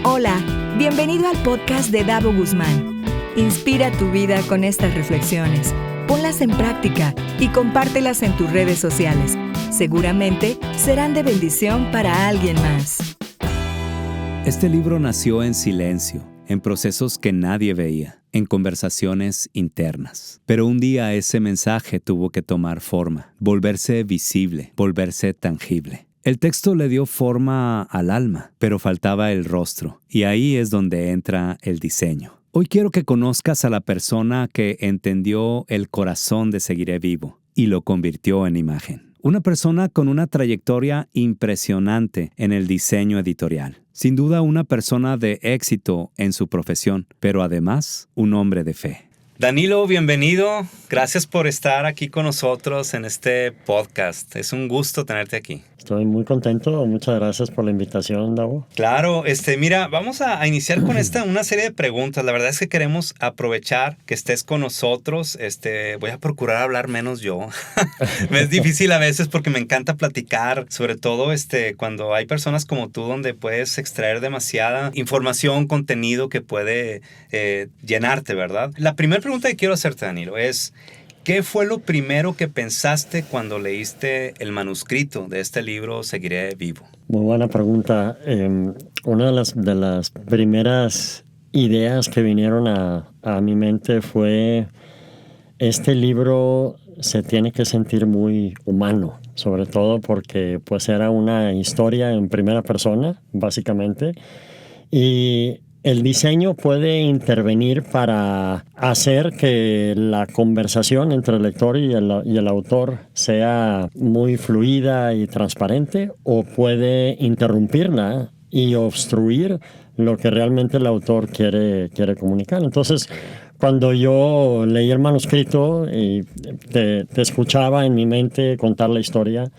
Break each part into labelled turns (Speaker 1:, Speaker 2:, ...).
Speaker 1: Hola, bienvenido al podcast de Davo Guzmán. Inspira tu vida con estas reflexiones. Ponlas en práctica y compártelas en tus redes sociales. Seguramente serán de bendición para alguien más.
Speaker 2: Este libro nació en silencio, en procesos que nadie veía, en conversaciones internas. Pero un día ese mensaje tuvo que tomar forma, volverse visible, volverse tangible. El texto le dio forma al alma, pero faltaba el rostro, y ahí es donde entra el diseño. Hoy quiero que conozcas a la persona que entendió el corazón de Seguiré Vivo y lo convirtió en imagen. Una persona con una trayectoria impresionante en el diseño editorial. Sin duda una persona de éxito en su profesión, pero además un hombre de fe. Danilo, bienvenido. Gracias por estar aquí con nosotros en este podcast. Es un gusto tenerte aquí.
Speaker 3: Estoy muy contento. Muchas gracias por la invitación, Davo.
Speaker 2: Claro, mira, vamos a iniciar con una serie de preguntas. La verdad es que queremos aprovechar que estés con nosotros. Voy a procurar hablar menos yo. Me es difícil a veces porque me encanta platicar, sobre todo cuando hay personas como tú donde puedes extraer demasiada información, contenido que puede llenarte, ¿verdad? La primera pregunta que quiero hacerte, Danilo, es ¿qué fue lo primero que pensaste cuando leíste el manuscrito de este libro, Seguiré Vivo?
Speaker 3: Muy buena pregunta. Una de las primeras ideas que vinieron a mi mente fue: este libro se tiene que sentir muy humano, sobre todo porque pues era una historia en primera persona, básicamente, y el diseño puede intervenir para hacer que la conversación entre el lector y el autor sea muy fluida y transparente, o puede interrumpirla y obstruir lo que realmente el autor quiere comunicar. Entonces, cuando yo leí el manuscrito y te escuchaba en mi mente contar la historia,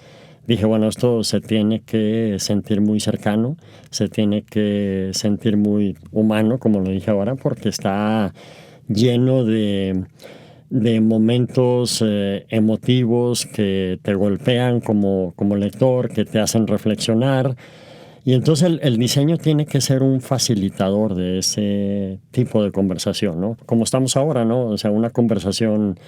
Speaker 3: dije, bueno, esto se tiene que sentir muy cercano, se tiene que sentir muy humano, como lo dije ahora, porque está lleno de momentos emotivos que te golpean como lector, que te hacen reflexionar. Y entonces el diseño tiene que ser un facilitador de ese tipo de conversación, ¿no? Como estamos ahora, ¿no? O sea, una conversación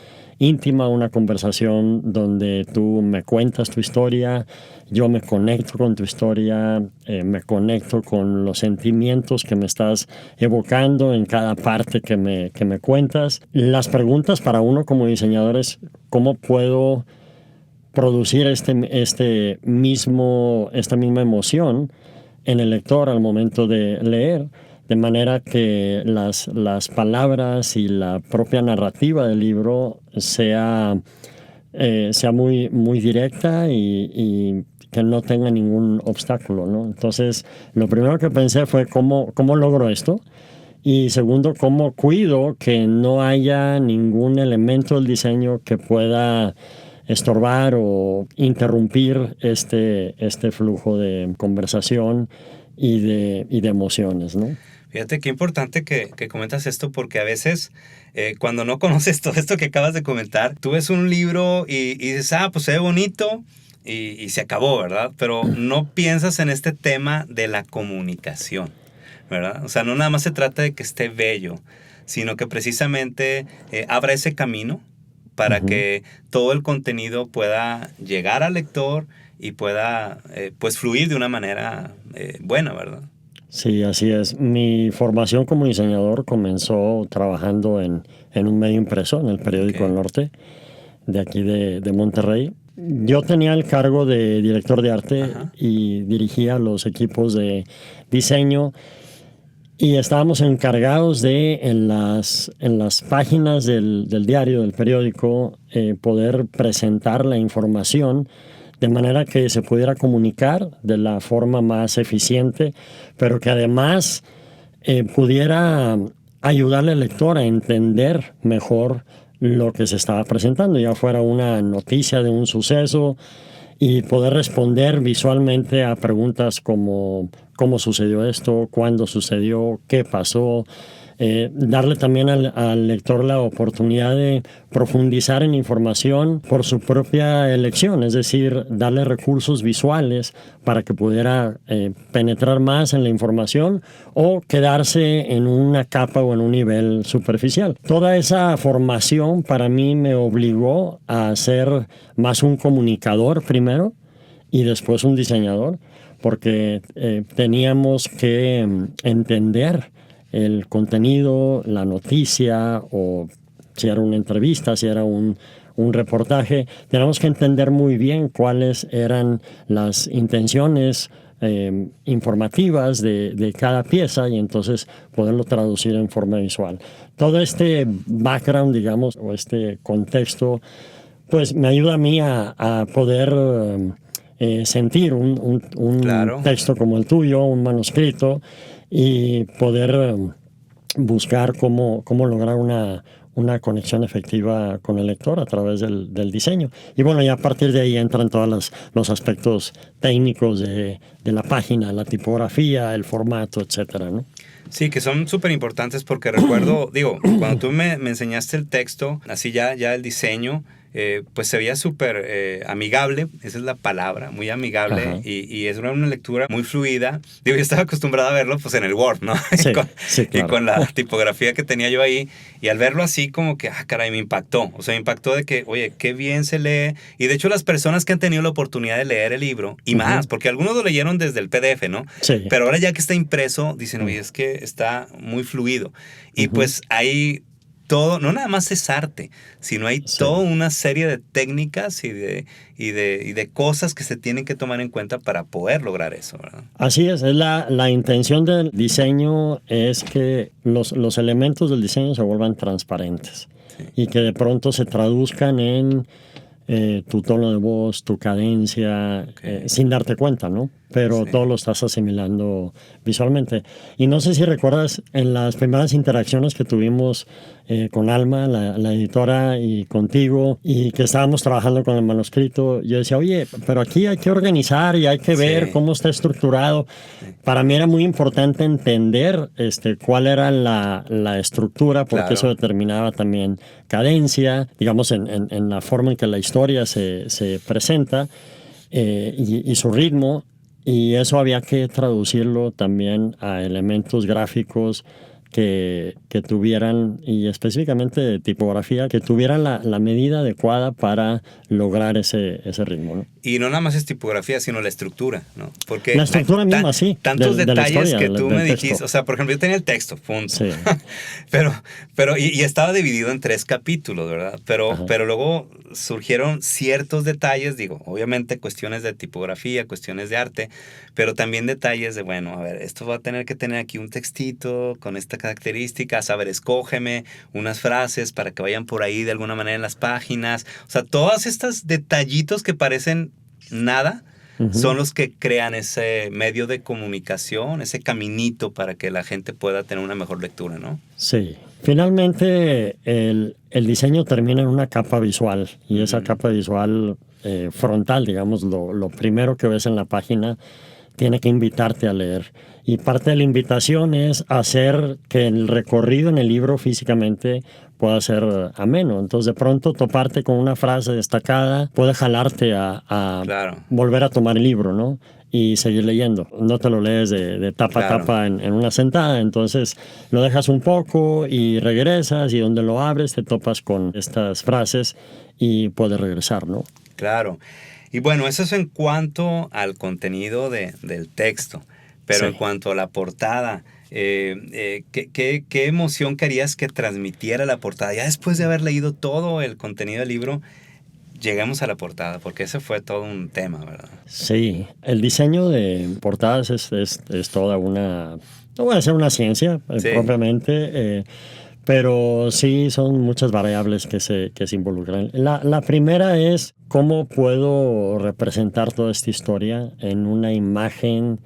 Speaker 3: íntima, una conversación donde tú me cuentas tu historia, yo me conecto con tu historia, me conecto con los sentimientos que me estás evocando en cada parte que me cuentas. Las preguntas para uno como diseñador es: ¿cómo puedo producir esta misma emoción en el lector al momento de leer, de manera que las palabras y la propia narrativa del libro sea muy, muy directa y que no tenga ningún obstáculo, ¿no? Entonces, lo primero que pensé fue cómo logro esto. Y segundo, cómo cuido que no haya ningún elemento del diseño que pueda estorbar o interrumpir este flujo de conversación y de emociones, ¿no?
Speaker 2: Fíjate qué importante que comentas esto, porque a veces cuando no conoces todo esto que acabas de comentar, tú ves un libro y dices, pues se ve bonito y se acabó, ¿verdad? Pero no piensas en este tema de la comunicación, ¿verdad? O sea, no nada más se trata de que esté bello, sino que precisamente abra ese camino para que todo el contenido pueda llegar al lector y pueda pues fluir de una manera buena, ¿verdad?
Speaker 3: Sí, así es. Mi formación como diseñador comenzó trabajando en un medio impreso, en el periódico El Norte, de aquí de Monterrey. Yo tenía el cargo de director de arte. Ajá. Y dirigía los equipos de diseño. Y estábamos encargados de, en las páginas del diario, del periódico, poder presentar la información de manera que se pudiera comunicar de la forma más eficiente, pero que además pudiera ayudarle al lector a entender mejor lo que se estaba presentando, ya fuera una noticia de un suceso, y poder responder visualmente a preguntas como ¿cómo sucedió esto? ¿Cuándo sucedió? ¿Qué pasó? darle también al lector la oportunidad de profundizar en información por su propia elección, es decir, darle recursos visuales para que pudiera penetrar más en la información o quedarse en una capa o en un nivel superficial. Toda esa formación para mí me obligó a ser más un comunicador primero y después un diseñador, porque teníamos que entender el contenido, la noticia, o si era una entrevista, si era un reportaje. Teníamos que entender muy bien cuáles eran las intenciones informativas de cada pieza y entonces poderlo traducir en forma visual. Todo este background, digamos, o este contexto, pues me ayuda a mí a poder sentir un
Speaker 2: Claro.
Speaker 3: texto como el tuyo, un manuscrito, y poder buscar cómo lograr una conexión efectiva con el lector a través del diseño. Y bueno, ya a partir de ahí entran todos los aspectos técnicos de la página, la tipografía, el formato, etcétera, ¿no?
Speaker 2: Sí, que son súper importantes porque recuerdo, digo, cuando tú me enseñaste el texto, así ya el diseño, pues se veía súper amigable, esa es la palabra, muy amigable, y es una lectura muy fluida. Digo, yo estaba acostumbrado a verlo pues en el Word, ¿no?
Speaker 3: Sí,
Speaker 2: claro. Y con la
Speaker 3: Claro.
Speaker 2: tipografía que tenía yo ahí, y al verlo así como que, caray, me impactó. O sea, me impactó de que, oye, qué bien se lee. Y de hecho las personas que han tenido la oportunidad de leer el libro, y más, porque algunos lo leyeron desde el PDF, ¿no?
Speaker 3: Sí.
Speaker 2: Pero ahora ya que está impreso, dicen, oye, es que está muy fluido. Y pues hay todo, no nada más es arte, sino hay toda una serie de técnicas y de cosas que se tienen que tomar en cuenta para poder lograr eso, ¿verdad?
Speaker 3: Así es la intención del diseño es que los elementos del diseño se vuelvan transparentes y que de pronto se traduzcan en tu tono de voz, tu cadencia, sin darte cuenta, ¿no? Pero todo lo estás asimilando visualmente. Y no sé si recuerdas en las primeras interacciones que tuvimos con Alma, la editora, y contigo, y que estábamos trabajando con el manuscrito, yo decía, oye, pero aquí hay que organizar y hay que ver cómo está estructurado. Para mí era muy importante entender cuál era la estructura, porque eso determinaba también cadencia, digamos, en la forma en que la historia se presenta y su ritmo. Y eso había que traducirlo también a elementos gráficos que tuvieran, y específicamente de tipografía, que tuvieran la medida adecuada para lograr ese ritmo, ¿no?
Speaker 2: Y no nada más es tipografía, sino la estructura, ¿no? Porque
Speaker 3: la estructura misma, sí.
Speaker 2: Tantos detalles
Speaker 3: historia,
Speaker 2: que tú me dijiste.
Speaker 3: texto.
Speaker 2: O sea, por ejemplo, yo tenía el texto, punto.
Speaker 3: Sí.
Speaker 2: pero estaba dividido en 3 capítulos, ¿verdad? Pero luego surgieron ciertos detalles, digo, obviamente cuestiones de tipografía, cuestiones de arte, pero también detalles de, bueno, a ver, esto va a tener que tener aquí un textito con esta característica, a ver, escógeme unas frases para que vayan por ahí de alguna manera en las páginas. O sea, todos estos detallitos que parecen nada, son los que crean ese medio de comunicación, ese caminito para que la gente pueda tener una mejor lectura, ¿no?
Speaker 3: Sí. Finalmente, el diseño termina en una capa visual, y esa capa visual frontal, digamos, lo primero que ves en la página, tiene que invitarte a leer. Y parte de la invitación es hacer que el recorrido en el libro físicamente pueda ser ameno. Entonces, de pronto, toparte con una frase destacada puede jalarte a volver a tomar el libro, ¿no? Y seguir leyendo. No te lo lees de tapa a tapa en una sentada. Entonces, lo dejas un poco y regresas, y donde lo abres te topas con estas frases y puedes regresar, ¿no?
Speaker 2: Claro. Y bueno, eso es en cuanto al contenido del texto. Pero en cuanto a la portada, ¿qué emoción querías que transmitiera la portada? Ya después de haber leído todo el contenido del libro, llegamos a la portada, porque ese fue todo un tema, ¿verdad?
Speaker 3: Sí, el diseño de portadas es toda una, no voy a decir una ciencia propiamente, pero sí son muchas variables que se involucran. La primera es cómo puedo representar toda esta historia en una imagen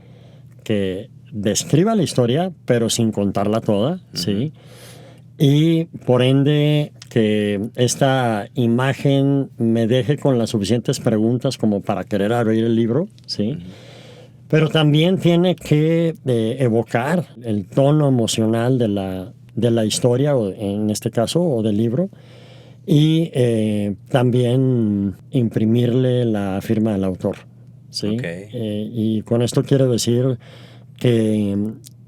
Speaker 3: que describa la historia, pero sin contarla toda, ¿sí? Y por ende que esta imagen me deje con las suficientes preguntas como para querer abrir el libro, ¿sí? Pero también tiene que evocar el tono emocional de de la historia, o en este caso, o del libro, y también imprimirle la firma del autor, ¿sí?
Speaker 2: Okay.
Speaker 3: Y con esto quiero decir que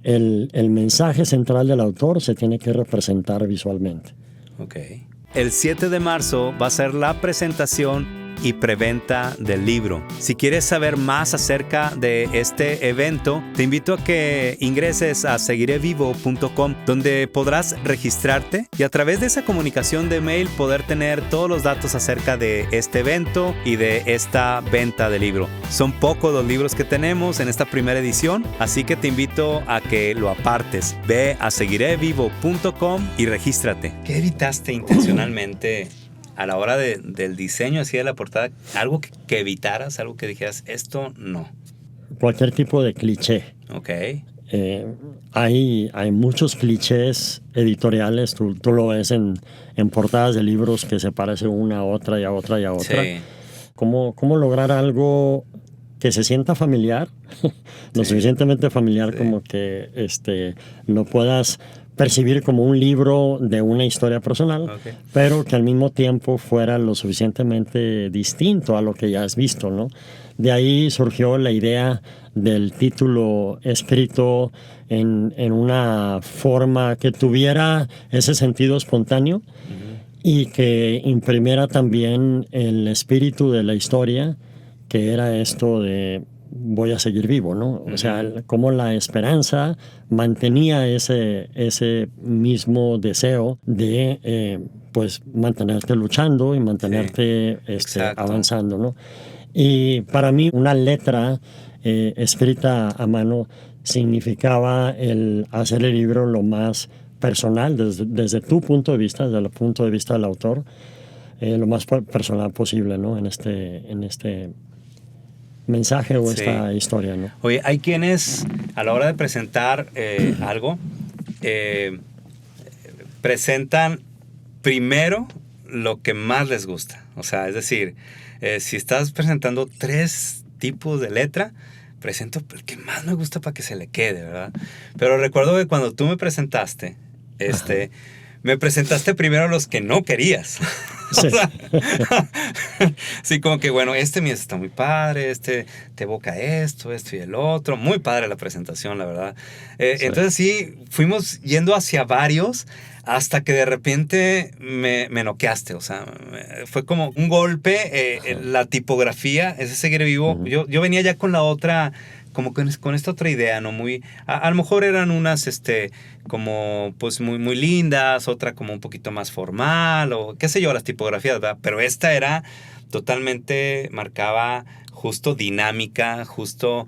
Speaker 3: el mensaje central del autor se tiene que representar visualmente.
Speaker 2: Okay. El 7 de marzo va a ser la presentación y preventa del libro. Si quieres saber más acerca de este evento, te invito a que ingreses a seguirevivo.com, donde podrás registrarte y a través de esa comunicación de mail poder tener todos los datos acerca de este evento y de esta venta de libro. Son pocos los libros que tenemos en esta primera edición, así que te invito a que lo apartes. Ve a seguirevivo.com y regístrate. ¿Qué evitaste intencionalmente a la hora del diseño así de la portada? Algo que evitaras, algo que dijeras, esto no.
Speaker 3: Cualquier tipo de cliché.
Speaker 2: Ok.
Speaker 3: Hay muchos clichés editoriales, tú lo ves en portadas de libros que se parece una a otra y a otra y a otra.
Speaker 2: Sí.
Speaker 3: ¿Cómo lograr algo que se sienta familiar? Lo suficientemente familiar como que lo puedas percibir como un libro de una historia personal, pero que al mismo tiempo fuera lo suficientemente distinto a lo que ya has visto, ¿no? De ahí surgió la idea del título escrito en una forma que tuviera ese sentido espontáneo y que imprimiera también el espíritu de la historia, que era esto de voy a seguir vivo, ¿no? O sea, cómo la esperanza mantenía ese mismo deseo de, pues, mantenerte luchando y mantenerte avanzando, ¿no? Y para mí una letra escrita a mano significaba el hacer el libro lo más personal, desde tu punto de vista, desde el punto de vista del autor, lo más personal posible, ¿no? En este mensaje o esta historia, ¿no?
Speaker 2: Oye, hay quienes a la hora de presentar algo presentan primero lo que más les gusta. O sea, es decir, si estás presentando 3 tipos de letra, presento el que más me gusta para que se le quede, ¿verdad? Pero recuerdo que cuando tú me presentaste, me presentaste primero los que no querías.
Speaker 3: Sí.
Speaker 2: O sea, sí, como que bueno, mío está muy padre, te evoca esto y el otro. Muy padre la presentación, la verdad. Sí. Entonces sí, fuimos yendo hacia varios hasta que de repente me noqueaste. O sea, fue como un golpe. La tipografía, ese Seguiré Vivo. Yo venía ya con la otra, como con esta otra idea, ¿no? A lo mejor eran unas, como, pues, muy lindas, otra como un poquito más formal, o qué sé yo, las tipografías, ¿verdad? Pero esta era totalmente, marcaba justo dinámica, justo,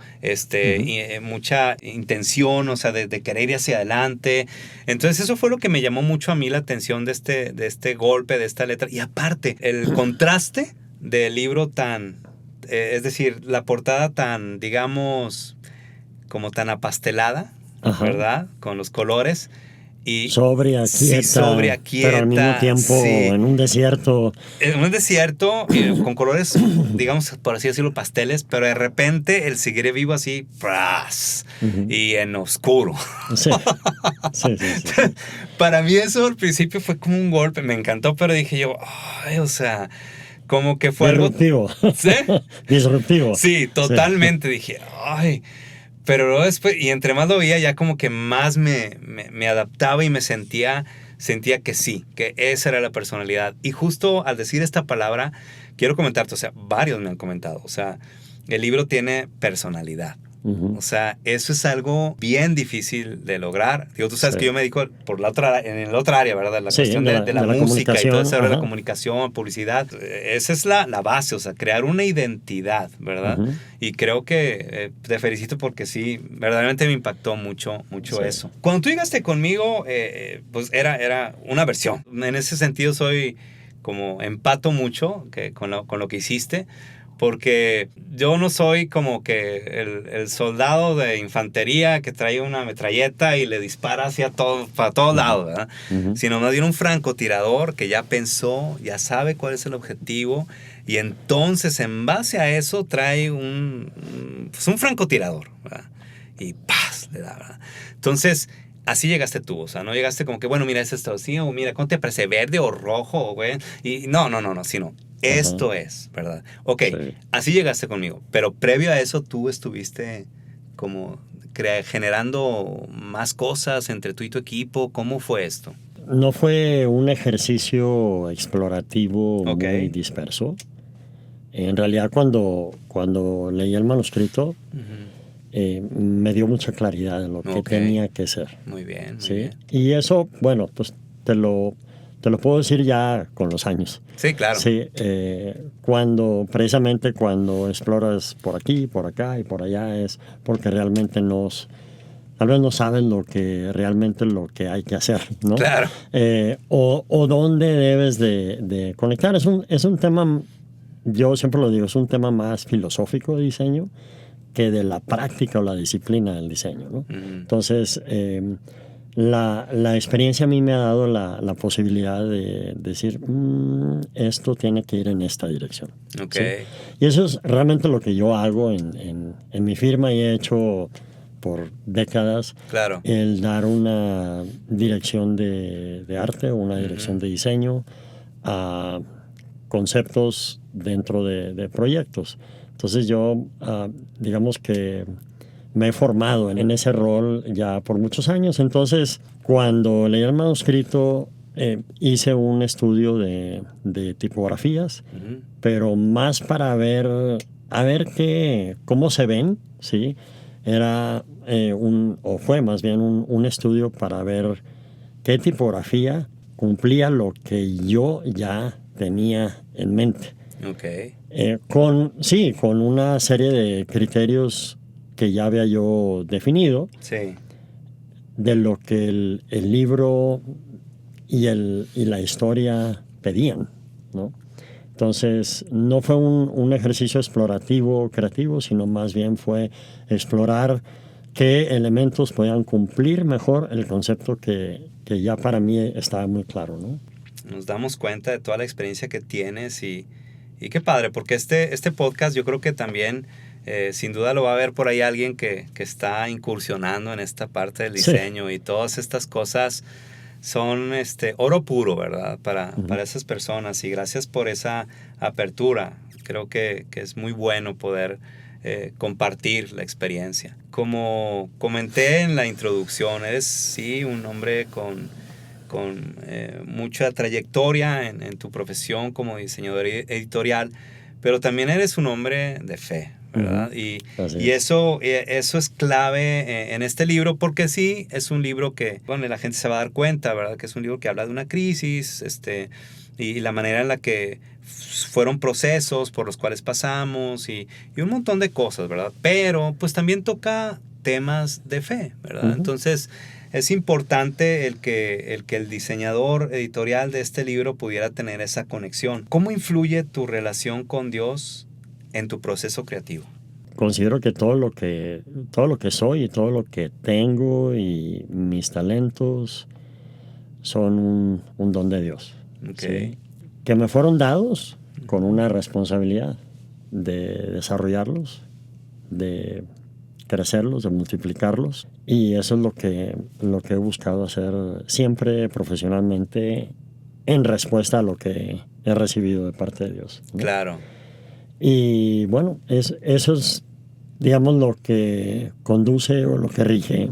Speaker 2: mucha intención, o sea, de querer ir hacia adelante. Entonces, eso fue lo que me llamó mucho a mí la atención de este golpe, de esta letra. Y aparte, el contraste del libro es decir, la portada tan, digamos, como tan apastelada, ¿verdad? Con los colores. Y
Speaker 3: sobria, quieta.
Speaker 2: Sí, sobria, quieta.
Speaker 3: Pero al mismo tiempo en un desierto.
Speaker 2: En un desierto, con colores, digamos, por así decirlo, pasteles, pero de repente el Seguiré Vivo así, ¡pras! Y en oscuro.
Speaker 3: Sí. Sí.
Speaker 2: Para mí eso al principio fue como un golpe, me encantó, pero dije yo, ay, o sea, como que fue
Speaker 3: disruptivo.
Speaker 2: Algo... ¿Sí?
Speaker 3: Disruptivo.
Speaker 2: Sí, totalmente. Sí. Dije, ay... Pero luego después, y entre más lo veía, ya como que más me adaptaba y me sentía que sí, que esa era la personalidad. Y justo al decir esta palabra, quiero comentarte, o sea, varios me han comentado, o sea, el libro tiene personalidad. O sea, eso es algo bien difícil de lograr. Digo, tú sabes que yo me dedico en el otra área, ¿verdad? La cuestión de la música y todo eso, de la comunicación, publicidad. Esa es la base, o sea, crear una identidad, ¿verdad? Y creo que te felicito porque sí, verdaderamente me impactó mucho eso. Cuando tú llegaste conmigo, pues era una versión. En ese sentido soy como empato mucho con lo que hiciste. Porque yo no soy como que el soldado de infantería que trae una metralleta y le dispara para todos lados, ¿verdad? Sino más bien un francotirador que ya pensó, ya sabe cuál es el objetivo y entonces en base a eso trae un francotirador, ¿verdad? Y ¡paz! Le da, ¿verdad? Entonces, así llegaste tú, o sea, no llegaste como que, bueno, mira, es esto, sí, o mira, ¿cómo te parece? ¿Verde o rojo, güey? Y no, sino, esto es, ¿verdad? Ok,
Speaker 3: Sí.
Speaker 2: así llegaste conmigo, pero previo a eso tú estuviste como generando más cosas entre tú y tu equipo. ¿Cómo fue esto?
Speaker 3: No fue un ejercicio explorativo
Speaker 2: Ok.
Speaker 3: muy disperso. En realidad, cuando leí el manuscrito, me dio mucha claridad de lo que
Speaker 2: Ok.
Speaker 3: tenía que ser.
Speaker 2: Muy bien, muy
Speaker 3: ¿sí?
Speaker 2: bien.
Speaker 3: Y eso, bueno, pues te lo puedo decir ya con los años.
Speaker 2: Sí, claro.
Speaker 3: Sí, precisamente cuando exploras por aquí, por acá y por allá, es porque realmente tal vez no saben lo que hay que hacer, ¿no?
Speaker 2: Claro.
Speaker 3: O dónde debes de conectar. Es un tema, yo siempre lo digo, es un tema más filosófico de diseño que de la práctica o la disciplina del diseño, ¿no? Entonces, la experiencia a mí me ha dado la posibilidad de decir, esto tiene que ir en esta dirección.
Speaker 2: Ok.
Speaker 3: ¿sí? Y eso es realmente lo que yo hago en mi firma y he hecho por décadas.
Speaker 2: Claro.
Speaker 3: El dar una dirección de arte o una dirección de diseño a conceptos dentro de proyectos. Entonces yo, digamos que me he formado en ese rol ya por muchos años. Entonces, cuando leí el manuscrito, hice un estudio de tipografías, pero más para ver cómo se ven, ¿sí? Era fue más bien un estudio para ver qué tipografía cumplía lo que yo ya tenía en mente.
Speaker 2: Ok.
Speaker 3: Con una serie de criterios que ya había yo definido,
Speaker 2: Sí.
Speaker 3: de lo que el libro y la historia pedían, ¿no? Entonces, no fue un ejercicio explorativo, creativo, sino más bien fue explorar qué elementos podían cumplir mejor el concepto que ya para mí estaba muy claro, ¿no?
Speaker 2: Nos damos cuenta de toda la experiencia que tienes y qué padre, porque este podcast yo creo que también sin duda lo va a ver por ahí alguien que está incursionando en esta parte del diseño, y todas estas cosas son oro puro, ¿verdad? Para esas personas, y gracias por esa apertura. Creo que es muy bueno poder compartir la experiencia. Como comenté en la introducción, eres sí un hombre con mucha trayectoria en tu profesión como diseñador editorial, pero también eres un hombre de fe, ¿verdad? Y eso es clave en este libro, porque sí, es un libro que, bueno, la gente se va a dar cuenta, ¿verdad? Que es un libro que habla de una crisis, y la manera en la que fueron procesos por los cuales pasamos y un montón de cosas, ¿verdad? Pero pues también toca temas de fe, ¿verdad? Entonces es importante el que el diseñador editorial de este libro pudiera tener esa conexión. ¿Cómo influye tu relación con Dios en tu proceso creativo?
Speaker 3: Considero que todo lo que soy y todo lo que tengo y mis talentos son un don de Dios.
Speaker 2: Okay.
Speaker 3: ¿sí? Que me fueron dados con una responsabilidad de desarrollarlos, de crecerlos, de multiplicarlos. Y eso es lo que he buscado hacer siempre profesionalmente en respuesta a lo que he recibido de parte de Dios, ¿no?
Speaker 2: Claro.
Speaker 3: Y bueno, eso es, digamos, lo que conduce o lo que rige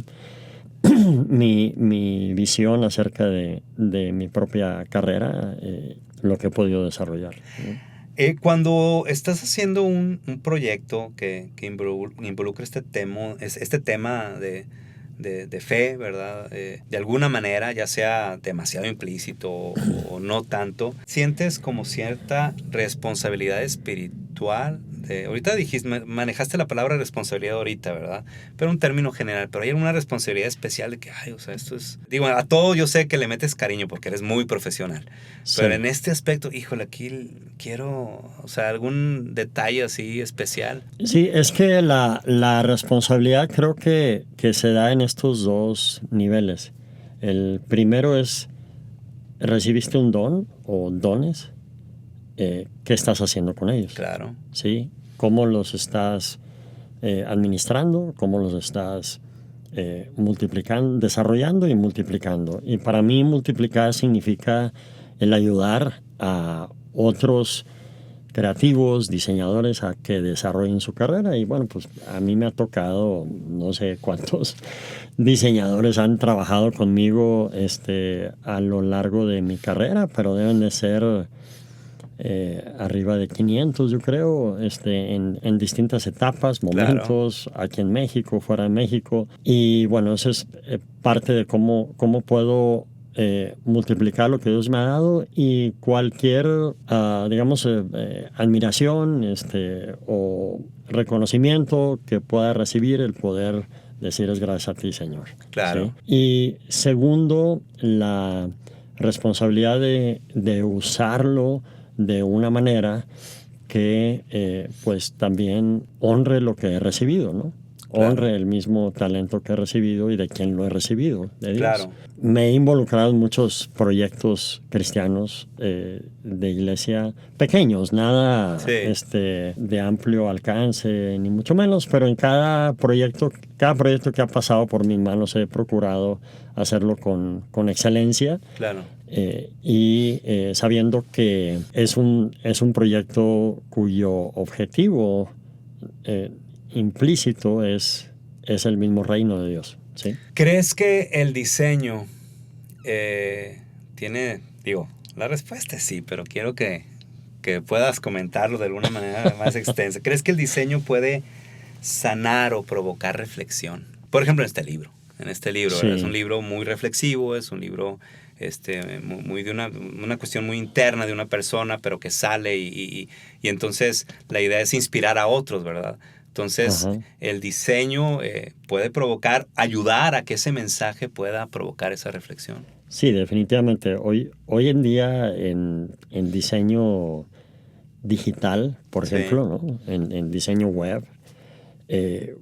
Speaker 3: mi visión acerca de mi propia carrera, lo que he podido desarrollar, ¿no?
Speaker 2: Cuando estás haciendo un proyecto que involucra este tema de fe, ¿verdad? De alguna manera, ya sea demasiado implícito o no tanto, sientes como cierta responsabilidad espiritual. Ahorita manejaste la palabra responsabilidad ahorita, ¿verdad? Pero un término general, pero hay alguna responsabilidad especial de que, o sea, esto es... Digo, a todo yo sé que le metes cariño porque eres muy profesional,
Speaker 3: Sí.
Speaker 2: pero en este aspecto, híjole, aquí quiero, o sea, algún detalle así especial.
Speaker 3: Sí, es que la responsabilidad creo que se da en estos dos niveles. El primero es, recibiste un don o dones, ¿qué estás haciendo con ellos?
Speaker 2: Claro.
Speaker 3: ¿Sí? ¿Cómo los estás administrando? ¿Cómo los estás multiplicando, desarrollando y multiplicando. Y para mí multiplicar significa el ayudar a otros creativos, diseñadores a que desarrollen su carrera. Y bueno, pues a mí me ha tocado, no sé cuántos diseñadores han trabajado conmigo a lo largo de mi carrera, pero deben de ser arriba de 500, yo creo, en distintas etapas, momentos, claro, aquí en México, fuera de México. Y bueno, eso es parte de cómo puedo multiplicar lo que Dios me ha dado, y cualquier, digamos, admiración o reconocimiento que pueda recibir, el poder decir es gracias a ti, Señor.
Speaker 2: Claro.
Speaker 3: ¿Sí? Y segundo, la responsabilidad de usarlo de una manera que pues también honre lo que he recibido, ¿no? Claro. Honre el mismo talento que he recibido y de quien lo he recibido, de Dios.
Speaker 2: Claro.
Speaker 3: Me he involucrado en muchos proyectos cristianos de iglesia pequeños, nada de amplio alcance, ni mucho menos, pero en cada proyecto que ha pasado por mis manos he procurado hacerlo con excelencia.
Speaker 2: Claro.
Speaker 3: Y sabiendo que es un proyecto cuyo objetivo implícito es el mismo reino de Dios. ¿Sí?
Speaker 2: ¿Crees que el diseño tiene, la respuesta es sí, pero quiero que puedas comentarlo de alguna manera más extensa? ¿Crees que el diseño puede sanar o provocar reflexión? Por ejemplo, en este libro, sí. Es un libro muy reflexivo, es un libro muy de una cuestión muy interna de una persona, pero que sale y entonces la idea es inspirar a otros, ¿verdad? Entonces, ajá, el diseño puede ayudar a que ese mensaje pueda provocar esa reflexión.
Speaker 3: Sí, definitivamente. Hoy en día en diseño digital, por ejemplo, ¿no? En diseño web,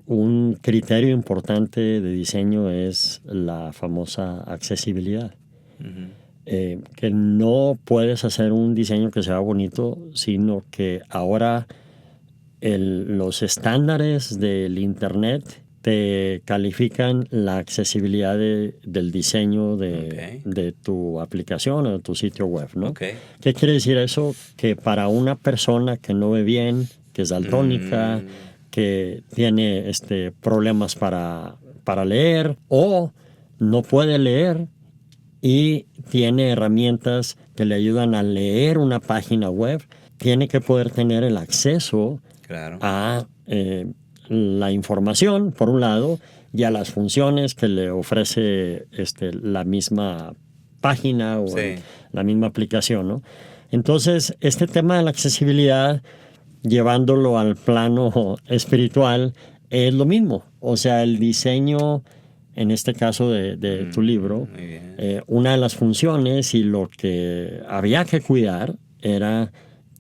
Speaker 3: un criterio importante de diseño es la famosa accesibilidad. Uh-huh. Que no puedes hacer un diseño que sea bonito, sino que ahora los estándares del Internet te califican la accesibilidad del diseño de tu aplicación o de tu sitio web, ¿no?
Speaker 2: Okay.
Speaker 3: ¿Qué quiere decir eso? Que para una persona que no ve bien, que es daltónica, que tiene problemas para leer o no puede leer y tiene herramientas que le ayudan a leer una página web, tiene que poder tener el acceso, claro, a la información, por un lado, y a las funciones que le ofrece la misma página o sí, la misma aplicación, ¿no? Entonces, este tema de la accesibilidad, llevándolo al plano espiritual, es lo mismo. O sea, el diseño, en este caso de tu libro, una de las funciones y lo que había que cuidar era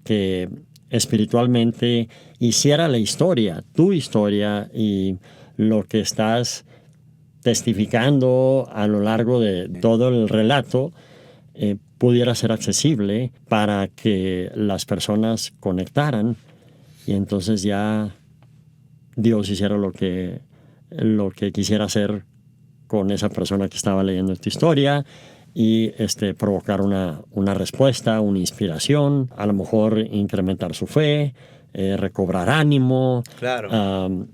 Speaker 3: que espiritualmente hiciera la historia, tu historia y lo que estás testificando a lo largo de todo el relato pudiera ser accesible para que las personas conectaran y entonces ya Dios hiciera lo que quisiera hacer con esa persona que estaba leyendo esta historia y provocar una respuesta, una inspiración, a lo mejor incrementar su fe, recobrar ánimo,
Speaker 2: claro,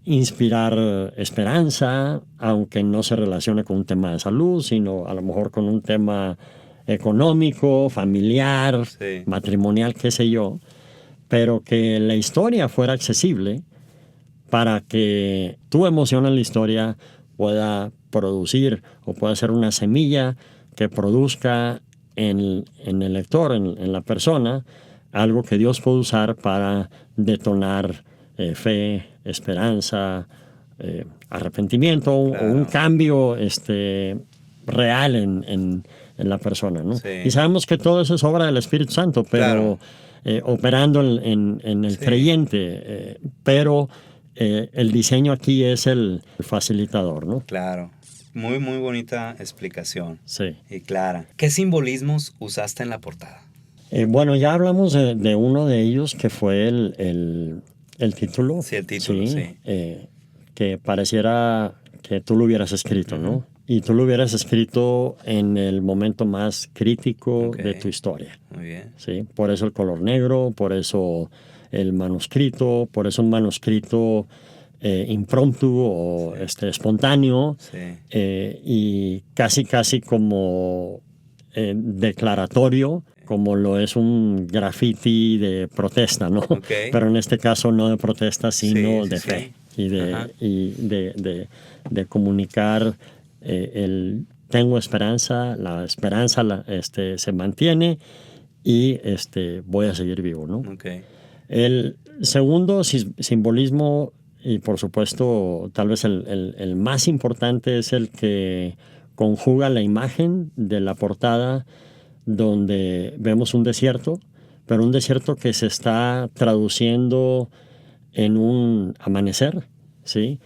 Speaker 3: inspirar esperanza, aunque no se relacione con un tema de salud, sino a lo mejor con un tema económico, familiar, sí, matrimonial, qué sé yo, pero que la historia fuera accesible para que tu emoción en la historia pueda producir o pueda ser una semilla que produzca en el lector, en la persona, algo que Dios puede usar para detonar fe, esperanza, arrepentimiento, claro, o un cambio real en la persona, ¿no? Sí. Y sabemos que todo eso es obra del Espíritu Santo, pero claro, operando en el sí, creyente, pero el diseño aquí es el facilitador, ¿no?
Speaker 2: Claro. Muy, muy bonita explicación.
Speaker 3: Sí.
Speaker 2: Y clara. ¿Qué simbolismos usaste en la portada?
Speaker 3: Bueno, ya hablamos de uno de ellos, que fue el título.
Speaker 2: Sí, el título, sí.
Speaker 3: Que pareciera que tú lo hubieras escrito, ¿no? Y tú lo hubieras escrito en el momento más crítico de tu historia.
Speaker 2: Muy bien.
Speaker 3: ¿Sí? Por eso el color negro, por eso el manuscrito, por eso un manuscrito impromptu o espontáneo, y casi como declaratorio, como lo es un graffiti de protesta, ¿no? Pero en este caso no de protesta, sino de fe y de comunicar tengo esperanza, la esperanza se mantiene y voy a seguir vivo, ¿no? El segundo simbolismo, y por supuesto tal vez el más importante, es el que conjuga la imagen de la portada, donde vemos un desierto, pero un desierto que se está traduciendo en un amanecer, ¿sí?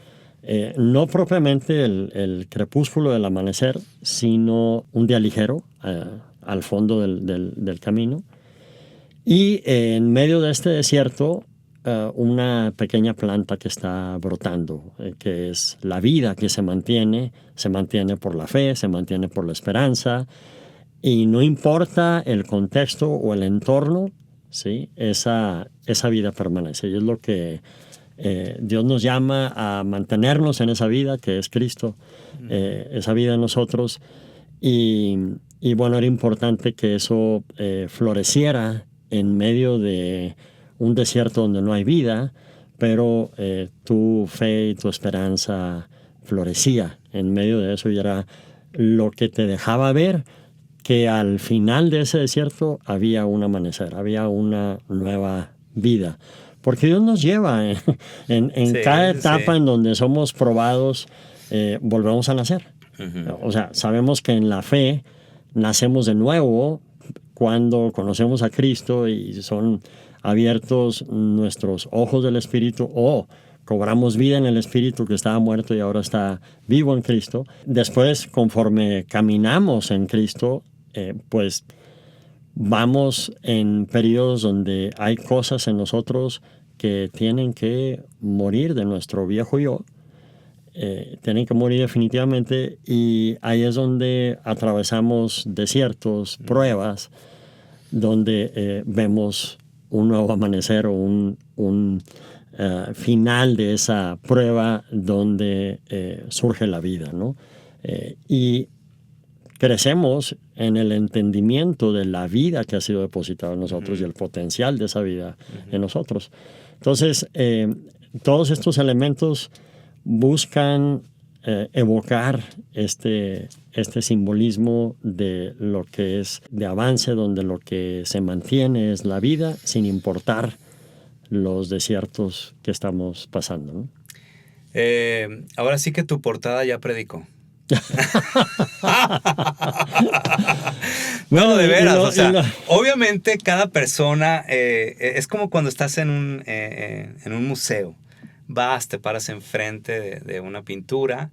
Speaker 3: No propiamente el crepúsculo del amanecer, sino un día ligero al fondo del camino. Y en medio de este desierto, una pequeña planta que está brotando, que es la vida que se mantiene por la fe, se mantiene por la esperanza, y no importa el contexto o el entorno, ¿sí? Esa vida permanece. Y es lo que Dios nos llama a mantenernos en esa vida que es Cristo, esa vida en nosotros. Y bueno, era importante que eso floreciera en medio de un desierto donde no hay vida, pero tu fe y tu esperanza florecía en medio de eso, y era lo que te dejaba ver que al final de ese desierto había un amanecer, había una nueva vida. Porque Dios nos lleva en cada etapa en donde somos probados, volvemos a nacer. O sea, sabemos que en la fe nacemos de nuevo cuando conocemos a Cristo y son abiertos nuestros ojos del Espíritu, o cobramos vida en el Espíritu que estaba muerto y ahora está vivo en Cristo. Después, conforme caminamos en Cristo, pues vamos en periodos donde hay cosas en nosotros que tienen que morir de nuestro viejo yo, tienen que morir definitivamente, y ahí es donde atravesamos desiertos, pruebas, donde vemos un nuevo amanecer o un final de esa prueba donde surge la vida, ¿no? Y crecemos en el entendimiento de la vida que ha sido depositada en nosotros y el potencial de esa vida en nosotros. Entonces, todos estos elementos buscan evocar este simbolismo de lo que es de avance, donde lo que se mantiene es la vida, sin importar los desiertos que estamos pasando, ¿no?
Speaker 2: Ahora sí que tu portada ya predicó. No, de veras, o sea, obviamente cada persona es como cuando estás en un museo. Vas, te paras enfrente de una pintura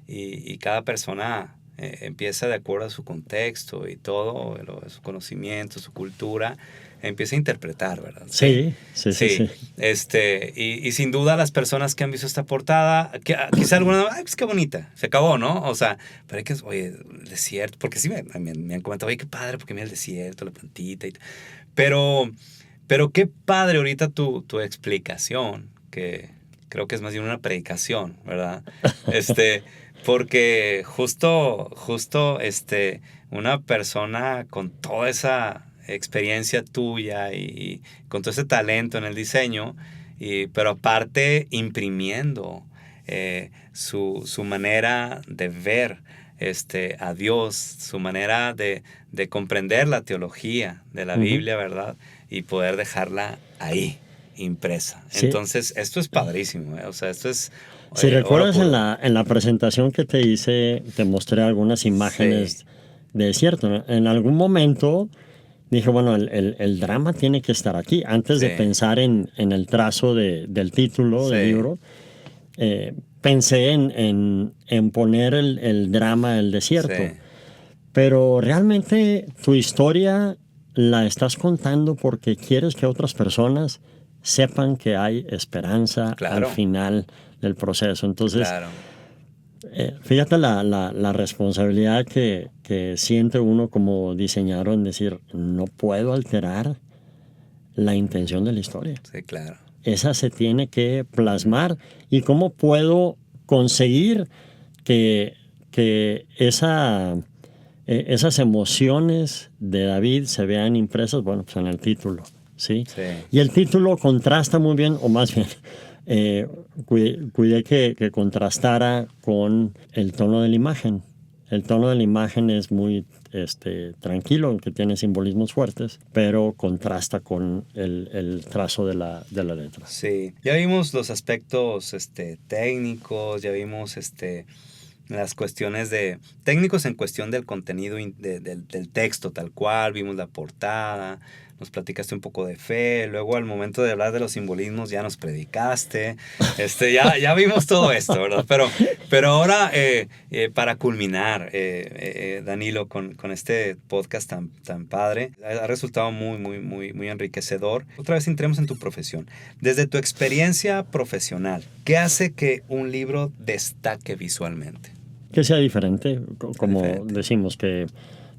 Speaker 2: y cada persona empieza, de acuerdo a su contexto y todo, su conocimiento, su cultura, empieza a interpretar, ¿verdad?
Speaker 3: Sí.
Speaker 2: Y sin duda las personas que han visto esta portada, quizá alguna, ay, pues qué bonita, se acabó, ¿no? O sea, pero hay que, oye, el desierto, porque sí me han comentado, oye, qué padre, porque mira el desierto, la plantita y tal. Pero qué padre ahorita tu explicación, que creo que es más bien una predicación, ¿verdad? Porque justo una persona con toda esa experiencia tuya y con todo ese talento en el diseño, pero aparte imprimiendo su manera de ver a Dios, su manera de comprender la teología de la Biblia, ¿verdad? Y poder dejarla ahí, impresa. Sí. Entonces, esto es padrísimo, ¿eh? O sea, esto es...
Speaker 3: Si recuerdas en la presentación que te hice, te mostré algunas imágenes de desierto, ¿no? En algún momento dije, bueno, el drama tiene que estar aquí. Antes de pensar en el trazo del título del libro, pensé en poner el drama del desierto. Sí. Pero realmente tu historia la estás contando porque quieres que otras personas sepan que hay esperanza al final del proceso. Entonces, fíjate la responsabilidad que siente uno como diseñador en decir, no puedo alterar la intención de la historia.
Speaker 2: Sí, claro.
Speaker 3: Esa se tiene que plasmar. ¿Y cómo puedo conseguir que esas emociones de David se vean impresas? Bueno, pues en el título, ¿sí?
Speaker 2: Sí.
Speaker 3: Y el título contrasta muy bien, o más bien, cuidé que contrastara con el tono de la imagen. El tono de la imagen es muy tranquilo, aunque tiene simbolismos fuertes, pero contrasta con el trazo de la letra.
Speaker 2: Sí, ya vimos los aspectos técnicos, ya vimos las cuestiones técnicos en cuestión del contenido del texto tal cual, vimos la portada, nos platicaste un poco de fe, luego al momento de hablar de los simbolismos ya nos predicaste, ya vimos todo esto, ¿verdad? Pero ahora, para culminar, Danilo, con este podcast tan padre, ha resultado muy, muy, muy, muy enriquecedor. Otra vez entremos en tu profesión. Desde tu experiencia profesional, ¿qué hace que un libro destaque visualmente?
Speaker 3: Que sea diferente, como decimos, que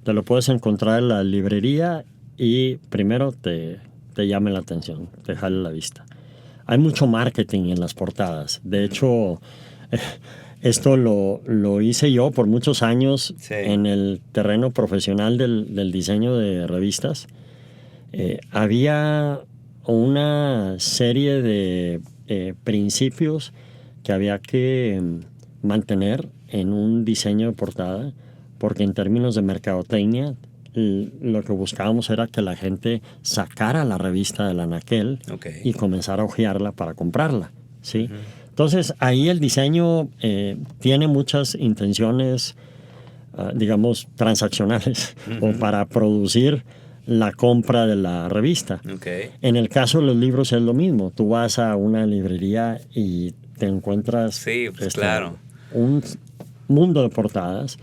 Speaker 3: te lo puedes encontrar en la librería y primero te llame la atención, te jale la vista. Hay mucho marketing en las portadas. De hecho, esto lo hice yo por muchos años en el terreno profesional del diseño de revistas. Había una serie de principios que había que mantener en un diseño de portada, porque en términos de mercadotecnia lo que buscábamos era que la gente sacara la revista del anaquel y comenzara a hojearla para comprarla, ¿sí? Entonces ahí el diseño tiene muchas intenciones, digamos, transaccionales o para producir la compra de la revista. En el caso de los libros es lo mismo. Tú vas a una librería y te encuentras
Speaker 2: claro,
Speaker 3: un mundo de portadas,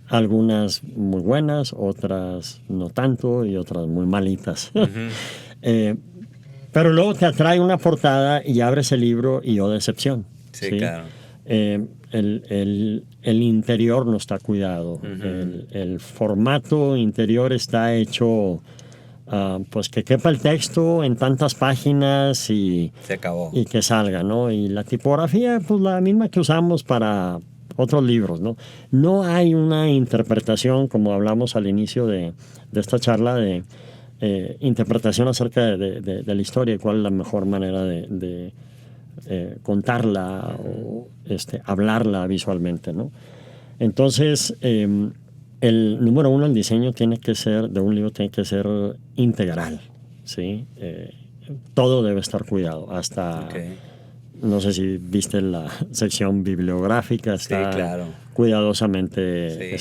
Speaker 3: algunas muy buenas, otras no tanto y otras muy malitas. Pero luego te atrae una portada y abres el libro y decepción.
Speaker 2: Sí, claro.
Speaker 3: El interior no está cuidado. El formato interior está hecho pues que quepa el texto en tantas páginas y
Speaker 2: se acabó.
Speaker 3: Y que salga, ¿no? Y la tipografía, pues la misma que usamos para otros libros, ¿no? No hay una interpretación, como hablamos al inicio de esta charla, de interpretación acerca de la historia y cuál es la mejor manera de contarla o hablarla visualmente, ¿no? Entonces, el número uno, el diseño de un libro tiene que ser integral, ¿sí? Todo debe estar cuidado, hasta... No sé si viste la sección bibliográfica, está cuidadosamente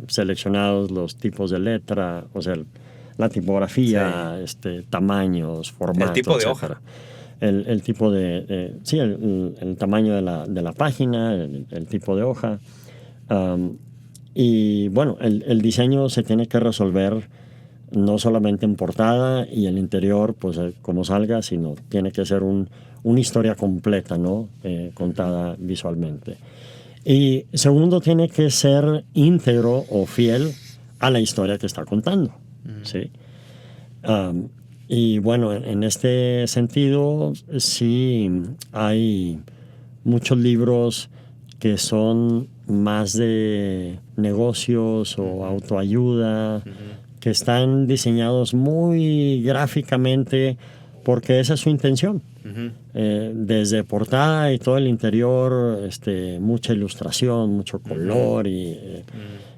Speaker 3: seleccionados los tipos de letra, o sea, la tipografía, tamaños, formatos,
Speaker 2: el tipo de hoja.
Speaker 3: El tipo de... sí, el tamaño de la página, el tipo de hoja. Y bueno, el diseño se tiene que resolver no solamente en portada y el interior, pues como salga, sino tiene que ser una historia completa, ¿no? Contada visualmente. Y segundo, tiene que ser íntegro o fiel a la historia que está contando, ¿sí? Y bueno, en este sentido, sí hay muchos libros que son más de negocios o autoayuda, que están diseñados muy gráficamente porque esa es su intención. Desde portada y todo el interior, mucha ilustración, mucho color y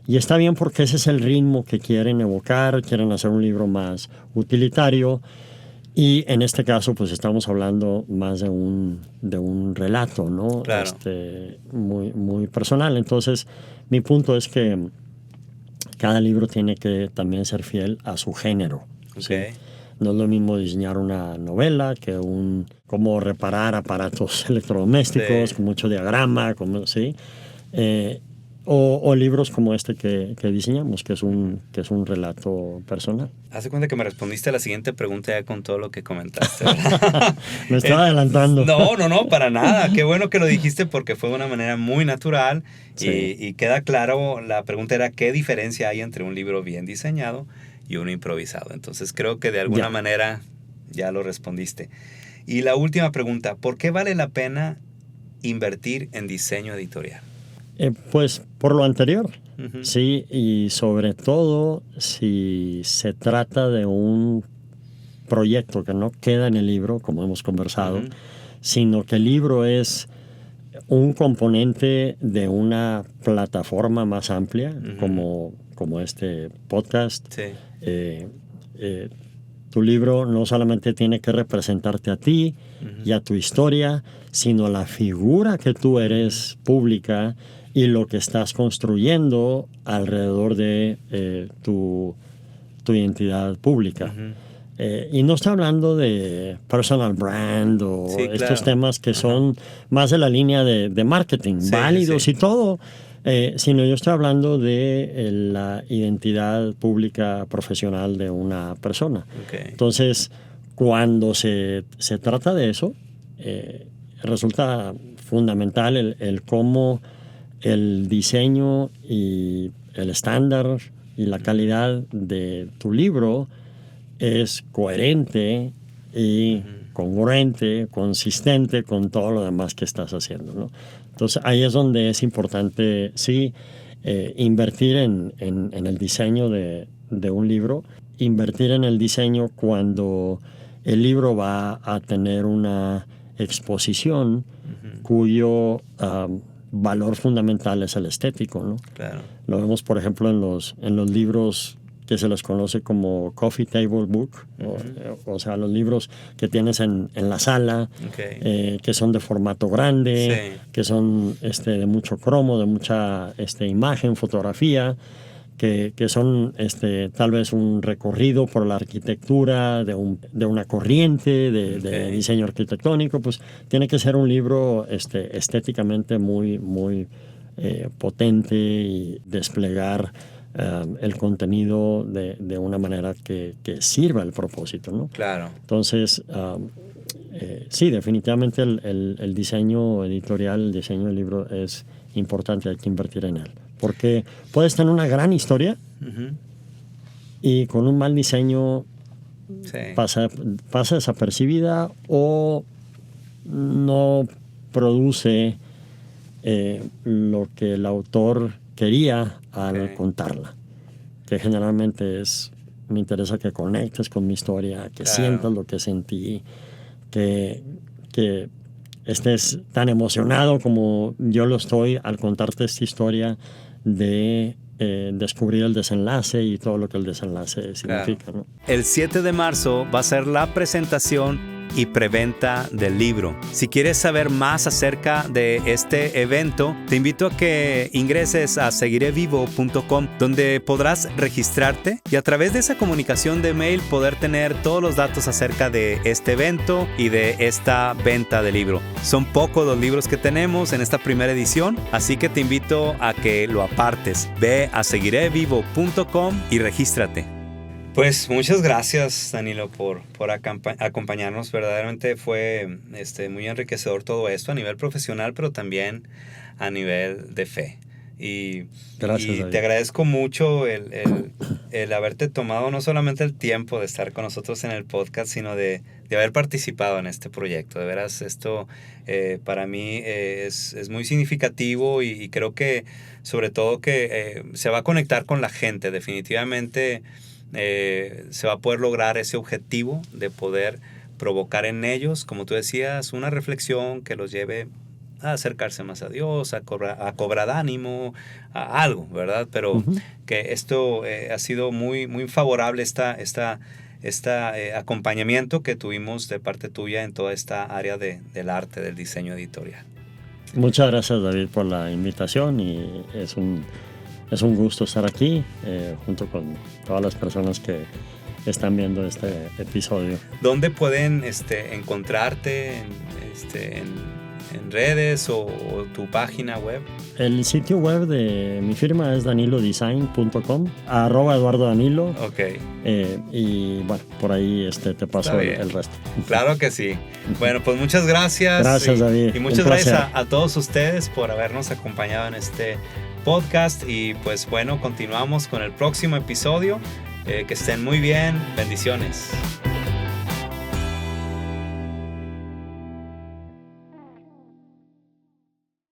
Speaker 3: está bien porque ese es el ritmo que quieren evocar, quieren hacer un libro más utilitario y en este caso pues estamos hablando más de un relato, ¿no?
Speaker 2: Claro.
Speaker 3: Muy, muy personal. Entonces mi punto es que cada libro tiene que también ser fiel a su género. ¿Sí? No es lo mismo diseñar una novela que cómo reparar aparatos electrodomésticos, con mucho diagrama, ¿sí? O libros como este que diseñamos, que es un relato personal.
Speaker 2: Haz de cuenta que me respondiste a la siguiente pregunta ya con todo lo que comentaste, ¿verdad?
Speaker 3: Me estaba adelantando.
Speaker 2: No, para nada. Qué bueno que lo dijiste porque fue de una manera muy natural.
Speaker 3: Sí.
Speaker 2: Y queda claro, la pregunta era ¿qué diferencia hay entre un libro bien diseñado y uno improvisado? Entonces creo que de alguna manera ya lo respondiste. Y la última pregunta, ¿por qué vale la pena invertir en diseño editorial?
Speaker 3: Pues por lo anterior,
Speaker 2: Uh-huh.
Speaker 3: sí, y sobre todo si se trata de un proyecto que no queda en el libro, como hemos conversado,
Speaker 2: Uh-huh.
Speaker 3: sino que el libro es un componente de una plataforma más amplia,
Speaker 2: Uh-huh.
Speaker 3: como este podcast.
Speaker 2: Sí.
Speaker 3: Tu libro no solamente tiene que representarte a ti
Speaker 2: Uh-huh.
Speaker 3: y a tu historia, sino a la figura que tú eres pública y lo que estás construyendo alrededor de tu identidad pública.
Speaker 2: Uh-huh.
Speaker 3: Y no estoy hablando de personal brand o
Speaker 2: Sí, claro.
Speaker 3: estos temas que son más de la línea de marketing,
Speaker 2: Sí,
Speaker 3: válidos
Speaker 2: sí.
Speaker 3: y todo, sino yo estoy hablando de la identidad pública profesional de una persona.
Speaker 2: Okay.
Speaker 3: Entonces, cuando se trata de eso, resulta fundamental el cómo el diseño y el estándar y la calidad de tu libro es coherente y congruente, consistente con todo lo demás que estás haciendo, ¿no? Entonces ahí es donde es importante, sí, invertir en el diseño de un libro, invertir en el diseño cuando el libro va a tener una exposición cuyo valor fundamental es el estético, ¿no?
Speaker 2: Claro.
Speaker 3: Lo vemos, por ejemplo, en los libros que se les conoce como coffee table book, o sea, los libros que tienes en la sala,
Speaker 2: Okay.
Speaker 3: que son de formato grande,
Speaker 2: Sí.
Speaker 3: que son de mucho cromo, de mucha imagen, fotografía, que son tal vez un recorrido por la arquitectura de una corriente de
Speaker 2: Okay.
Speaker 3: diseño arquitectónico. Pues tiene que ser un libro estéticamente muy, muy potente y desplegar el contenido de una manera que sirva el propósito, ¿no?
Speaker 2: Claro.
Speaker 3: Entonces, sí, definitivamente el diseño editorial, el diseño del libro es importante, hay que invertir en él. Porque puedes tener una gran historia
Speaker 2: Uh-huh.
Speaker 3: y con un mal diseño
Speaker 2: Sí.
Speaker 3: pasa desapercibida o no produce lo que el autor quería al
Speaker 2: Okay.
Speaker 3: contarla. Que generalmente me interesa que conectes con mi historia, que
Speaker 2: Claro.
Speaker 3: sientas lo que sentí, que estés tan emocionado como yo lo estoy al contarte esta historia de descubrir el desenlace y todo lo que el desenlace significa, ¿no?
Speaker 2: El 7 de marzo va a ser la presentación y preventa del libro. Si quieres saber más acerca de este evento, te invito a que ingreses a seguirevivo.com, donde podrás registrarte y a través de esa comunicación de mail poder tener todos los datos acerca de este evento y de esta venta de libro. Son pocos los libros que tenemos en esta primera edición, así que te invito a que lo apartes. Ve a seguirevivo.com y regístrate. Pues muchas gracias, Danilo, por acompañarnos. Verdaderamente fue muy enriquecedor todo esto a nivel profesional, pero también a nivel de fe.
Speaker 3: Gracias,
Speaker 2: y
Speaker 3: David.
Speaker 2: te agradezco mucho el haberte tomado no solamente el tiempo de estar con nosotros en el podcast, sino de haber participado en este proyecto. De veras, esto para mí es muy significativo y creo que sobre todo que se va a conectar con la gente. Definitivamente se va a poder lograr ese objetivo de poder provocar en ellos, como tú decías, una reflexión que los lleve a acercarse más a Dios, a cobrar ánimo, a algo, ¿verdad? Pero que esto ha sido muy, muy favorable, este acompañamiento que tuvimos de parte tuya en toda esta área del arte, del diseño editorial.
Speaker 3: Muchas gracias, David, por la invitación y es un gusto estar aquí junto con todas las personas que están viendo este episodio.
Speaker 2: ¿Dónde pueden encontrarte redes o tu página web?
Speaker 3: El sitio web de mi firma es danilodesign.com, @EduardoDanilo.
Speaker 2: Ok.
Speaker 3: Y bueno, por ahí te paso el resto.
Speaker 2: Claro que sí. Bueno, pues muchas gracias.
Speaker 3: Gracias, David.
Speaker 2: Y muchas gracias a todos ustedes por habernos acompañado en este podcast. Y pues bueno, continuamos con el próximo episodio. Que estén muy bien. Bendiciones.